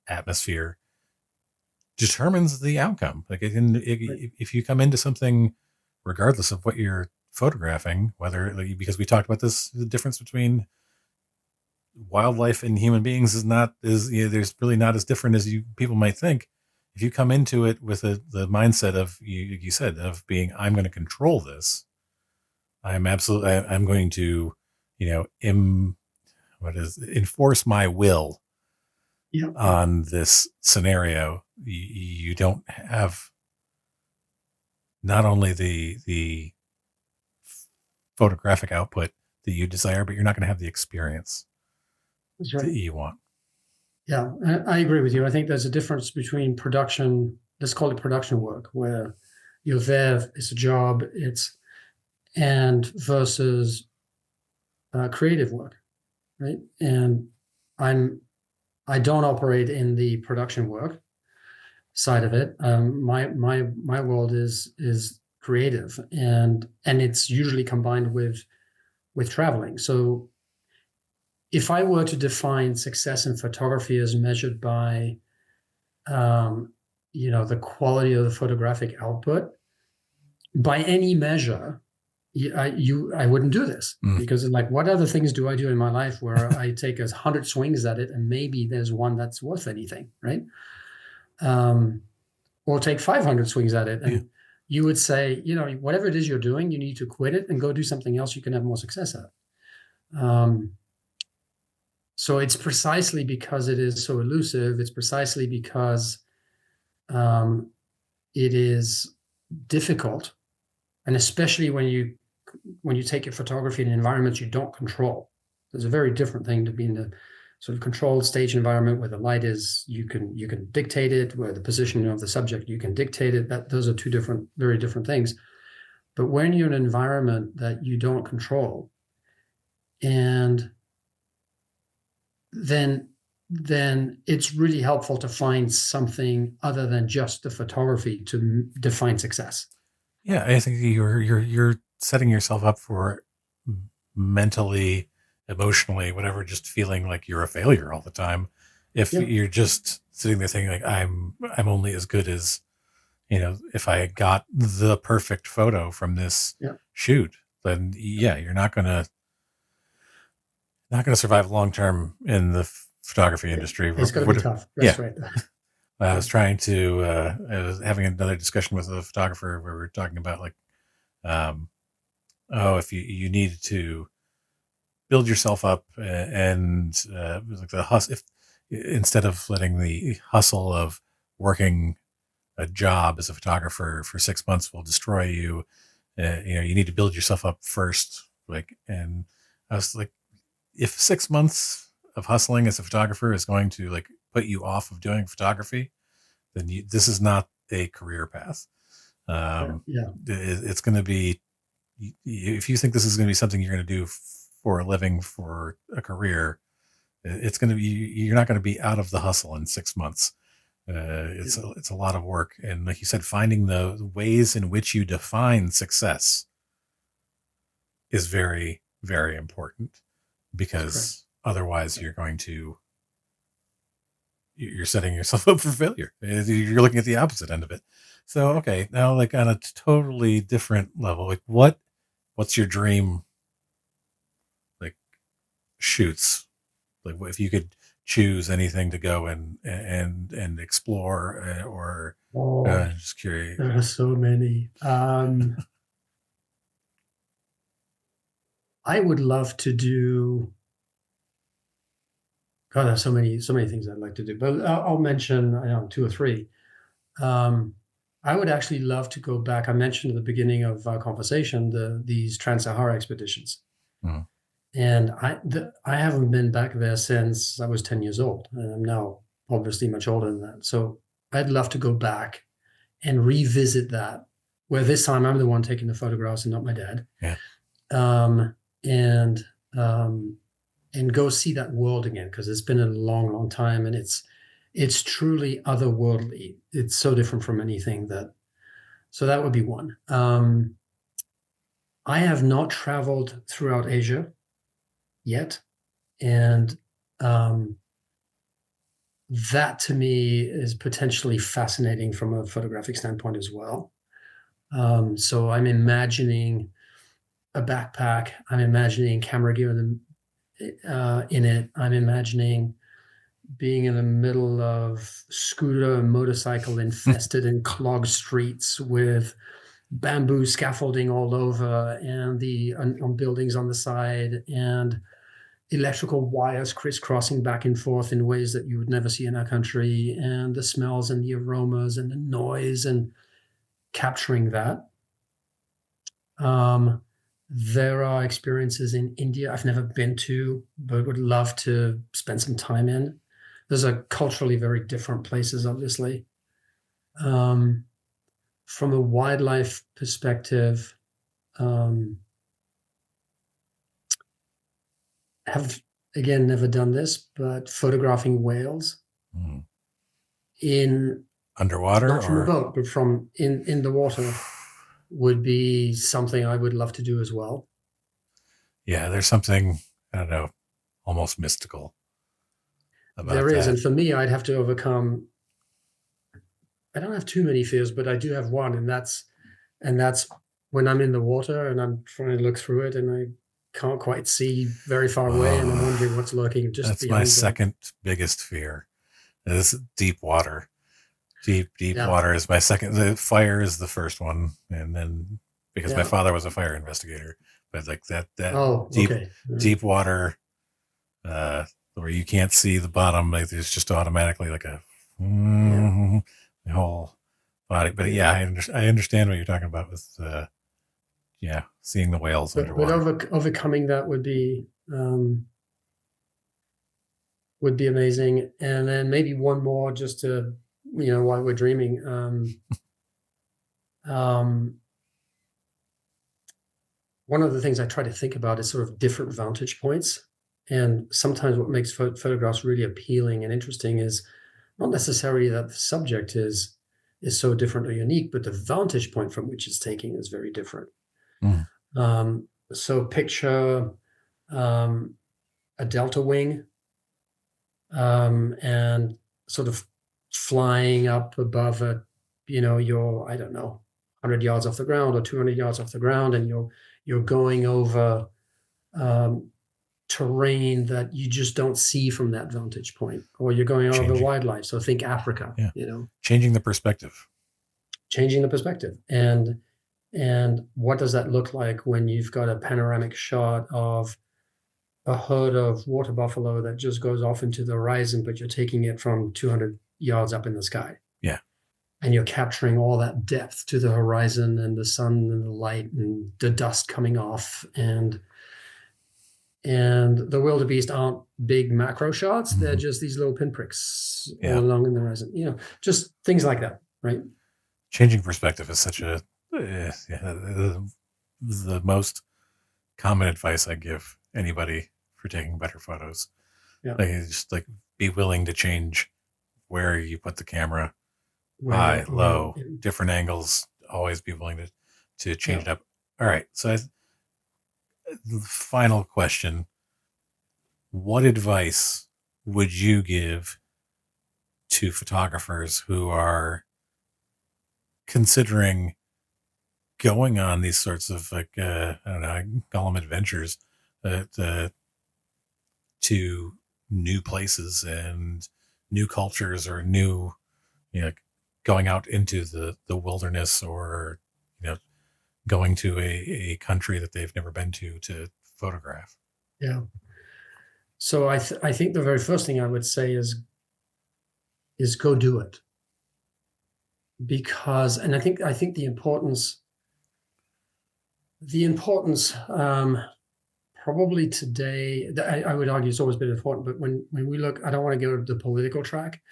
atmosphere determines the outcome. Like Right. if you come into something, regardless of what you're photographing, whether like, because we talked about this, the difference between wildlife and human beings is not is there's really not as different as you people might think. If you come into it with the mindset of you said of being I'm going to control this, I'm going to what is enforce my will Yeah. on this scenario, you don't have not only the photographic output that you desire, but you're not going to have the experience That's that right. you want. Yeah, I agree with you. I think there's a difference between production, let's call it production work, where you're there, it's a job, and versus creative work, right? And I don't operate in the production work side of it. My world is creative, and it's usually combined with traveling. So if I were to define success in photography as measured by the quality of the photographic output, by any measure, I wouldn't do this, because like, what other things do I do in my life where I take 100 swings at it and maybe there's one that's worth anything, right? Or take 500 swings at it, and you would say, whatever it is you're doing, you need to quit it and go do something else you can have more success at. So it's precisely because it is so elusive. It's precisely because it is difficult, and especially when you take your photography in environments you don't control. There's a very different thing to be in a sort of controlled stage environment where the light is, you can dictate it, where the position of the subject, you can dictate it. Those are two very different things. But when you're in an environment that you don't control, and then it's really helpful to find something other than just the photography to define success. Yeah, I think you're setting yourself up for mentally, emotionally, whatever, just feeling like you're a failure all the time. If you're just sitting there thinking like, I'm only as good as, if I got the perfect photo from this shoot, then you're not gonna survive long term in the photography industry. It's going to be tough. That's right. I was I was having another discussion with a photographer where we were talking about like, if you needed to build yourself up and like the hustle, if instead of letting the hustle of working a job as a photographer for 6 months will destroy you, you need to build yourself up first. Like, and I was like, if 6 months of hustling as a photographer is going to like put you off of doing photography, then this is not a career path. It's going to be, if you think this is going to be something you're going to do for a living, for a career, it's going to be, you're not going to be out of the hustle in 6 months. It's a lot of work. And like you said, finding the ways in which you define success is very, very important, because otherwise you're setting yourself up for failure. You're looking at the opposite end of it. So, okay, now like on a totally different level, like what's your dream, like, shoots? Like, if you could choose anything to go and explore, or just curious. There are so many. I would love to do. God, there's so many things I'd like to do, but I'll mention, I don't know, 2 or 3. I would actually love to go back. I mentioned at the beginning of our conversation these Trans-Sahara expeditions, and I haven't been back there since I was 10 years old, and I'm now obviously much older than that. So I'd love to go back and revisit that, where this time I'm the one taking the photographs and not my dad. And go see that world again, because it's been a long, long time, and it's truly otherworldly. It's so different from anything so that would be one. I have not traveled throughout Asia yet, and that to me is potentially fascinating from a photographic standpoint as well. So I'm imagining a backpack. I'm imagining camera gear in it. I'm imagining being in the middle of scooter and motorcycle infested and clogged streets with bamboo scaffolding all over, and on buildings on the side, and electrical wires crisscrossing back and forth in ways that you would never see in our country, and the smells and the aromas and the noise, and capturing that. There are experiences in India I've never been to, but would love to spend some time in. Those are culturally very different places, obviously. From a wildlife perspective, have, again, never done this, but photographing whales in underwater, not from a boat, but from in the water would be something I would love to do as well. Yeah, there's something, I don't know, almost mystical about there is, that. and for me, I'd have to overcome. I don't have too many fears, but I do have one, and that's when I'm in the water and I'm trying to look through it and I can't quite see very far away, and I'm wondering what's lurking just that's behind my second biggest fear, is deep water. Deep water is my second. The fire is the first one, and then because my father was a fire investigator, but like that deep water, where you can't see the bottom, like it's just automatically like a whole body. But yeah, I understand what you're talking about with seeing the whales underwater. But overcoming that would be amazing. And then maybe one more just to, while we're dreaming. One of the things I try to think about is sort of different vantage points. And sometimes what makes photographs really appealing and interesting is not necessarily that the subject is so different or unique, but the vantage point from which it's taking is very different. So picture a delta wing and sort of flying up above your, I don't know, 100 yards off the ground or 200 yards off the ground, and you're going over terrain that you just don't see from that vantage point, or you're going over wildlife. So think Africa, changing the perspective. And what does that look like when you've got a panoramic shot of a herd of water buffalo that just goes off into the horizon, but you're taking it from 200 yards up in the sky? Yeah. And you're capturing all that depth to the horizon and the sun and the light and the dust coming off. And the wildebeest aren't big macro shots. They're just these little pinpricks all along in the horizon, just things like that, right? Changing perspective is such a, the most common advice I give anybody for taking better photos. Yeah. Like, just like be willing to change where you put the camera, high, low, different angles, always be willing to change it up. All right. So the final question, what advice would you give to photographers who are considering going on these sorts of I don't know, I can call them adventures, to new places and new cultures, or new, going out into the wilderness, or, going to a country that they've never been to photograph? Yeah. So I think the very first thing I would say is go do it. Because, and I think the importance probably today, I would argue it's always been important, but when we look, I don't want to go to the political track,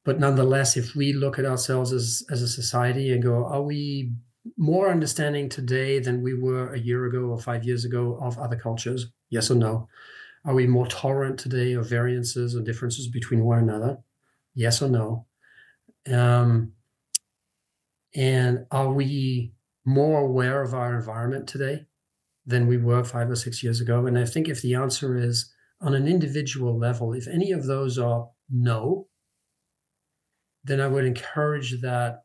but nonetheless, if we look at ourselves as a society and go, are we more understanding today than we were a year ago or 5 years ago of other cultures? Yes or no? Are we more tolerant today of variances or differences between one another? Yes or no? And are we more aware of our environment today than we were 5 or 6 years ago? And I think if the answer is on an individual level, if any of those are no, then I would encourage that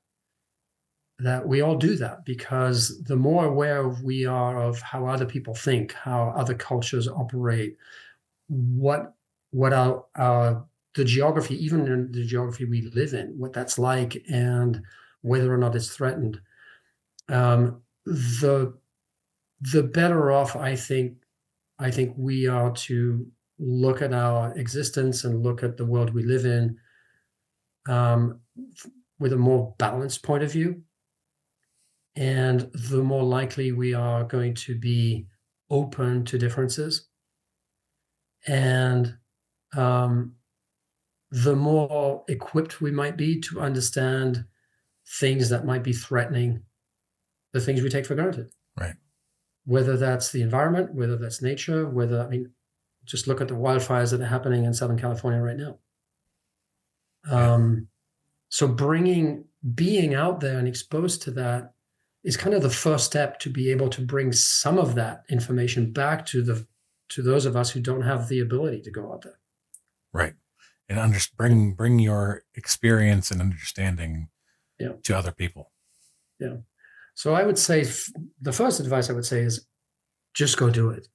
we all do that, because the more aware we are of how other people think, how other cultures operate, what our the geography, even in the geography we live in, what that's like, and whether or not it's threatened, the better off I think I think we are to look at our existence and look at the world we live in with a more balanced point of view. And the more likely we are going to be open to differences. And the more equipped we might be to understand things that might be threatening the things we take for granted. Right. Whether that's the environment, whether that's nature, just look at the wildfires that are happening in Southern California right now. So being out there and exposed to that is kind of the first step to be able to bring some of that information back to those of us who don't have the ability to go out there. Right. And bring your experience and understanding to other people. Yeah. So I would say the first advice I would say is just go do it.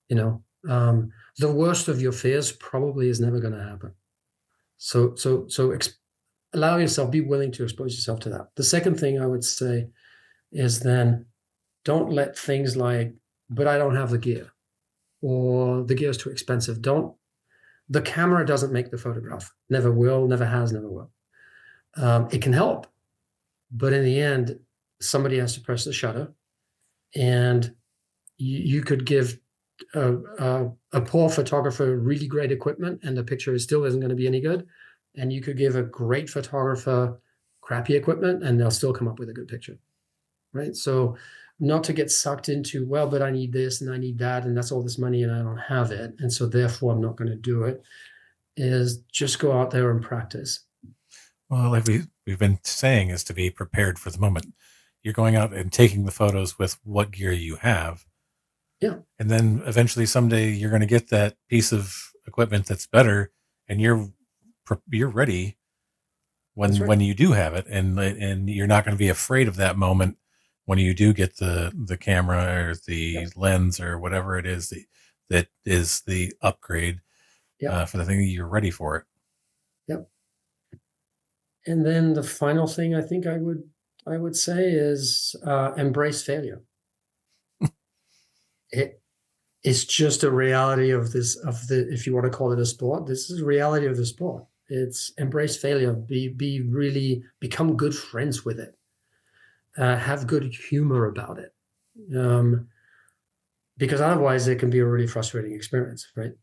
The worst of your fears probably is never going to happen. So allow yourself, be willing to expose yourself to that. The second thing I would say is then don't let things like, but I don't have the gear, or the gear is too expensive. The camera doesn't make the photograph. Never will, never has, never will. It can help, but in the end, somebody has to press the shutter, and you could give a poor photographer really great equipment and the picture still isn't going to be any good. And you could give a great photographer crappy equipment and they'll still come up with a good picture, right? So not to get sucked into, well, but I need this and I need that, and that's all this money and I don't have it, and so therefore I'm not going to do it, is just go out there and practice. Well, like we've been saying, is to be prepared for the moment. You're going out and taking the photos with what gear you have. Yeah. And then eventually someday you're going to get that piece of equipment that's better, and you're ready when you do have it, and you're not going to be afraid of that moment when you do get the camera or the lens or whatever it is that is the upgrade for the thing. You're ready for it. Yep. And then the final thing I think I would say is embrace failure. It's just a reality of if you want to call it a sport, this is a reality of the sport. It's embrace failure, become good friends with it, have good humor about it, because otherwise it can be a really frustrating experience, right?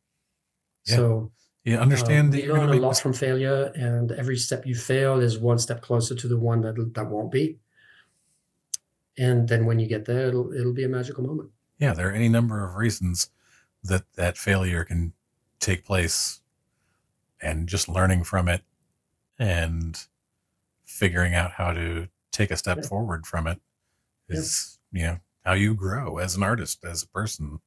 Yeah. So you understand that you learn a lot from failure, and every step you fail is one step closer to the one that won't be. And then when you get there, it'll be a magical moment. Yeah, there are any number of reasons that failure can take place, and just learning from it and figuring out how to take a step forward from it is, how you grow as an artist, as a person.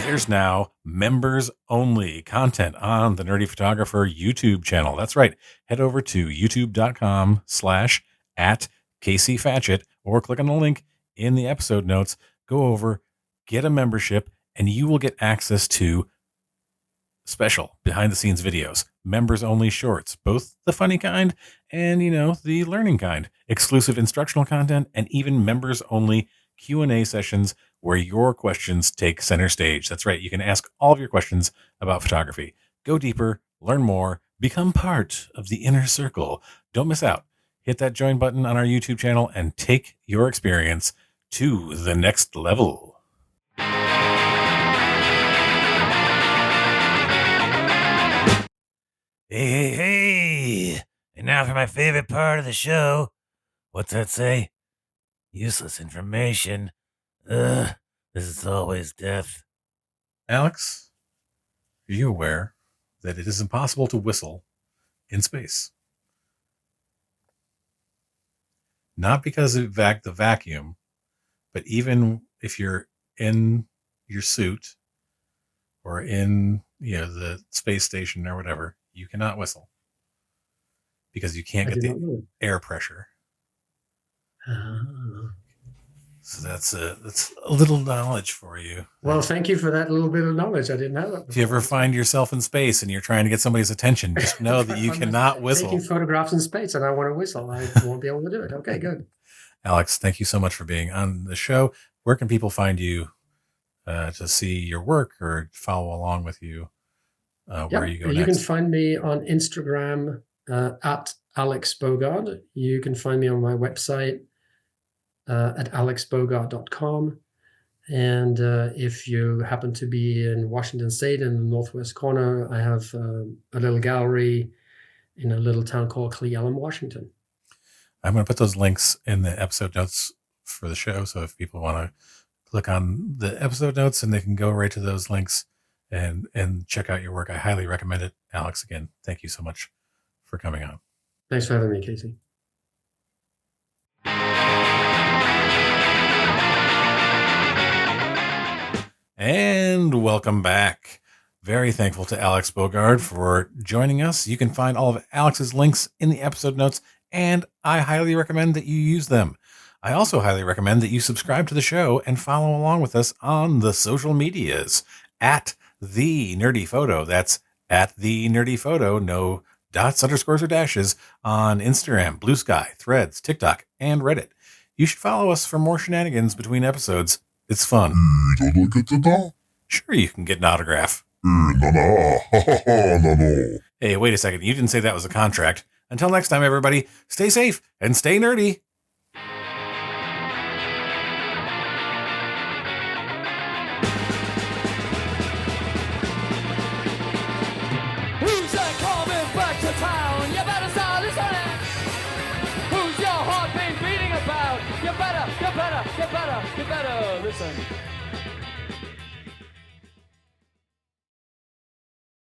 There's now members only content on the Nerdy Photographer YouTube channel. That's right. Head over to youtube.com/@KCFatchett or click on the link in the episode notes. Go over, get a membership, and you will get access to special behind the scenes videos, members only shorts, both the funny kind and, the learning kind, exclusive instructional content, and even members only Q&A sessions where your questions take center stage. That's right. You can ask all of your questions about photography. Go deeper, learn more, become part of the inner circle. Don't miss out. Hit that join button on our YouTube channel and take your experience to the next level. Hey. And now for my favorite part of the show. What's that say? Useless information. This is always death. Alex, are you aware that it is impossible to whistle in space? Not because of the vacuum, but even if you're in your suit or in the space station or whatever, you cannot whistle because you can't get the air pressure. So that's a little knowledge for you. Well, thank you for that little bit of knowledge. I didn't know that before. If you ever find yourself in space and you're trying to get somebody's attention, just know that you cannot whistle. Taking photographs in space and I want to whistle. I won't be able to do it. Okay, good. Alex, thank you so much for being on the show. Where can people find you to see your work or follow along with you where you go next? You can find me on Instagram at Alex Bogaard. You can find me on my website at alexbogaard.com. And if you happen to be in Washington State in the northwest corner, I have a little gallery in a little town called Cle Elum, Washington. I'm going to put those links in the episode notes for the show. So if people want to click on the episode notes and they can go right to those links and check out your work, I highly recommend it. Alex, again, thank you so much for coming on. Thanks for having me, Casey. And welcome back. Very thankful to Alex Bogaard for joining us. You can find all of Alex's links in the episode notes, and I highly recommend that you use them. I also highly recommend that you subscribe to the show and follow along with us on the social medias at The Nerdy Photo. That's at The Nerdy Photo, no dots, underscores, or dashes, on Instagram, Blue Sky, Threads, TikTok, and Reddit. You should follow us for more shenanigans between episodes. It's fun. Sure, you can get an autograph. Hey, wait a second. You didn't say that was a contract. Until next time, everybody, stay safe and stay nerdy. Who's that coming back to town? You better start listening. Who's your heart been beating about? You better listen.